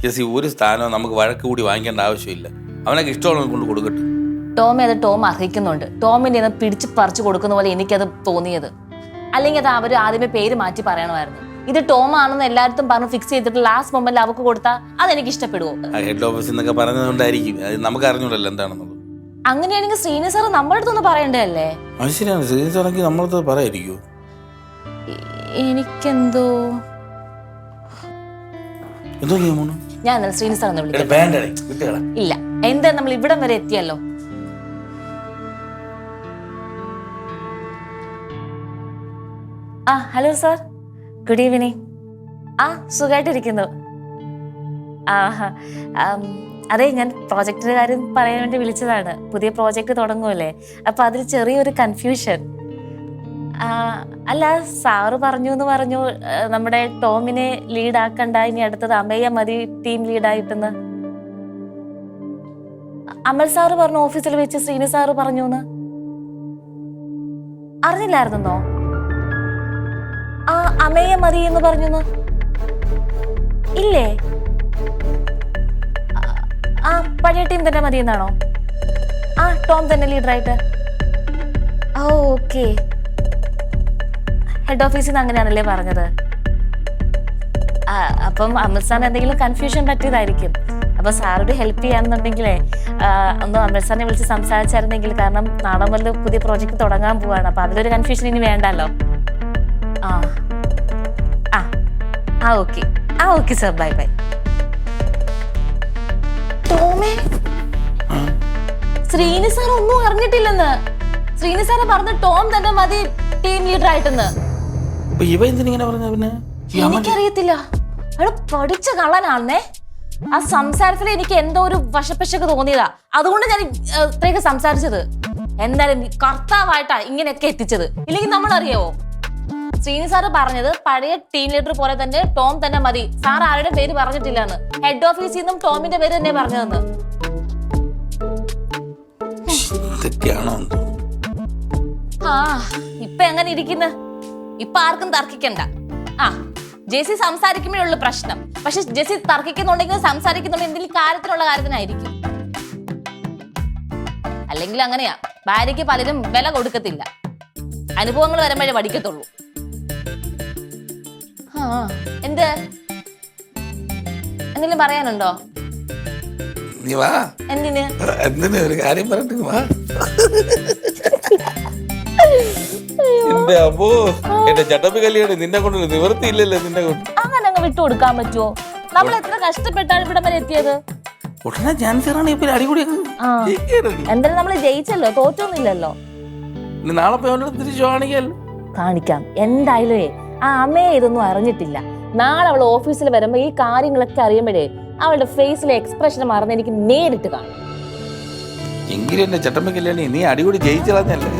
Jessy ഒരു സ്ഥാനവും നമുക്ക് വഴക്ക് കൂടി വാങ്ങിക്കേണ്ട ആവശ്യമില്ല. അവനൊക്കെ ഇഷ്ടമുള്ളത് കൊണ്ട് കൊടുക്കട്ടെ. ടോമി അത് ടോം അർഹിക്കുന്നുണ്ട്. ടോമിന്റെ നിന്ന് പിടിച്ച് പറിച്ചു കൊടുക്കുന്ന പോലെ എനിക്കത് തോന്നിയത്. അല്ലെങ്കിൽ അത് അവർ ആദ്യമേ പേര് മാറ്റി പറയണമായിരുന്നു. ഇത് ടോം ആണെന്ന് എല്ലായിടത്തും പറഞ്ഞ് ഫിക്സ് ചെയ്തിട്ട് ലാസ്റ്റ് മൊമെന്റിൽ അവർക്ക് കൊടുത്താൽ അതെനിക്ക് ഇഷ്ടപ്പെടുവോ? ഹെഡ് ഓഫീസിൽ നിന്നൊക്കെ പറഞ്ഞതുകൊണ്ടായിരിക്കും. നമുക്ക് അറിഞ്ഞൂടല്ലോ എന്താണെന്നുള്ളത്. അങ്ങനെയാണെങ്കിൽ ശ്രീനി സാർ നമ്മുടെ അടുത്തൊന്ന് പറയണ്ടേ അല്ലേ? അത് ശരിയാണ്. ശ്രീനി സാറെങ്കിൽ നമ്മളടുത്ത് പറയായിരിക്കുമോ? എനിക്കെന്തോ എന്തോ നിയമമാണ്. ഞാൻ ശ്രീനി സാർ ഒന്ന് വിളിക്കാം. ഇല്ല, എന്താ നമ്മൾ ഇവിടം വരെ എത്തിയല്ലോ. Hello sir, good evening. സുഖമായിട്ടിരിക്കുന്നു. അതെ, ഞാൻ പ്രോജക്റ്റിന്റെ കാര്യം പറയാൻ വേണ്ടി വിളിച്ചതാണ്. പുതിയ പ്രോജക്റ്റ് തുടങ്ങുമല്ലേ, അപ്പൊ അതിൽ ചെറിയൊരു കൺഫ്യൂഷൻ. അല്ല, സാറ് പറഞ്ഞു നമ്മുടെ ടോമിനെ ലീഡ് ആക്കണ്ട, ഇനി അടുത്തത് അമേയ മതി ടീം ലീഡായിട്ടെന്ന്. അമൽ സാറ് പറഞ്ഞു ഓഫീസിൽ വെച്ച്. ശ്രീനി സാറ് പറഞ്ഞു. അറിഞ്ഞില്ലായിരുന്നോ? അമേയ മതി എന്ന് പറഞ്ഞു. ഇല്ലേ? പഴയ ടീം തന്നെ മതി എന്നാണോ? ടോം തന്നെ ലീഡറായിട്ട്. ഓക്കെ, ഹെഡ് ഓഫീസിൽ നിന്ന് അങ്ങനെയാണല്ലേ പറഞ്ഞത്. അപ്പം അമൃത് സാറിന് എന്തെങ്കിലും കൺഫ്യൂഷൻ പറ്റിയതായിരിക്കും. അപ്പൊ സാറോട് ഹെൽപ്പ് ചെയ്യാന്നുണ്ടെങ്കിലേ ഒന്ന് അമൃത് സാറിനെ വിളിച്ച് സംസാരിച്ചായിരുന്നെങ്കിൽ. കാരണം നാളെ മുതൽ പുതിയ പ്രോജക്റ്റ് തുടങ്ങാൻ പോവാണ്. അപ്പൊ അതിലൊരു കൺഫ്യൂഷൻ ഇനി വേണ്ടല്ലോ. Okay sir, bye bye. ടോമേ, ശ്രീനി സാർ ഒന്നും അറിഞ്ഞിട്ടില്ലെന്ന്. ശ്രീനി സാറ് പറഞ്ഞ ടോം തന്നെ മതി ടീം ലീഡർ ആയിട്ടെന്ന്. എനിക്കറിയത്തില്ല. അവിടെ പഠിച്ച കള്ളനാണെന്നേ. ആ സംസാരത്തിൽ എനിക്ക് എന്തോ ഒരു വശപ്പശക്ക് തോന്നിയതാ. അതുകൊണ്ട് ഞാൻ ഇത്രയൊക്കെ സംസാരിച്ചത്. എന്തായാലും കർത്താവായിട്ടാ ഇങ്ങനെയൊക്കെ എത്തിച്ചത്. ഇല്ലെങ്കിൽ നമ്മൾ അറിയാവോ? ശ്രീനി സാറ് പറഞ്ഞത് പഴയ ടീം ലീഡർ പോലെ തന്നെ ടോം തന്നെ മതി. സാർ ആരുടെ പേര് പറഞ്ഞിട്ടില്ലെന്ന്. ഹെഡ് ഓഫീസിൽ നിന്നും ടോമിന്റെ പേര് തന്നെ പറഞ്ഞതെന്ന്. ഇപ്പൊ എങ്ങനെ ഇരിക്കുന്നു? ഇപ്പൊ ആർക്കും തർക്കിക്കണ്ട. ജെസ്സി സംസാരിക്കുമ്പോഴുള്ള പ്രശ്നം. പക്ഷെ ജെസ്സി തർക്കിക്കുന്നുണ്ടെങ്കിൽ സംസാരിക്കുന്നുണ്ടെങ്കിൽ എന്തെങ്കിലും കാര്യത്തിനായിരിക്കും. അല്ലെങ്കിൽ അങ്ങനെയാ, ഭാര്യയ്ക്ക് പലരും വില കൊടുക്കത്തില്ല. അനുഭവങ്ങൾ വരുമ്പോഴേ പഠിക്കത്തുള്ളൂ. എന്ത് എന്തെങ്കിലും പറയാനുണ്ടോ? എന്തിന് ഒരു കാര്യം പറഞ്ഞു വാ. എന്റെ ചട്ടപ്പി കല്യാണം നിന്നെ കൊണ്ട് നിവർത്തിയില്ലല്ലോ. നിന്നെ കൊണ്ട് അങ്ങനെ അങ്ങ് വിട്ടു കൊടുക്കാൻ പറ്റുമോ? നമ്മൾ എത്ര കഷ്ടപ്പെട്ടാണ് ഇവിടെ വരെ എത്തിയത്. എന്തായാലും നമ്മള് ജയിച്ചല്ലോ, തോറ്റൊന്നുമില്ലല്ലോ. നാളെ കാണിക്കാം എന്തായാലും. അമ്മയെ ഇതൊന്നും അറിഞ്ഞിട്ടില്ല. നാളെ അവൾ ഓഫീസിൽ വരുമ്പോ ഈ കാര്യങ്ങളൊക്കെ അറിയുമ്പോഴേ അവളുടെ ഫേസിലെ എക്സ്പ്രഷൻ മറന്ന് എനിക്ക് നേരിട്ട് കാണും. എങ്കിലും എന്റെ ചട്ടമ്പ കല്യാണി നീ അടികൂടി ജയിച്ചതല്ലേ.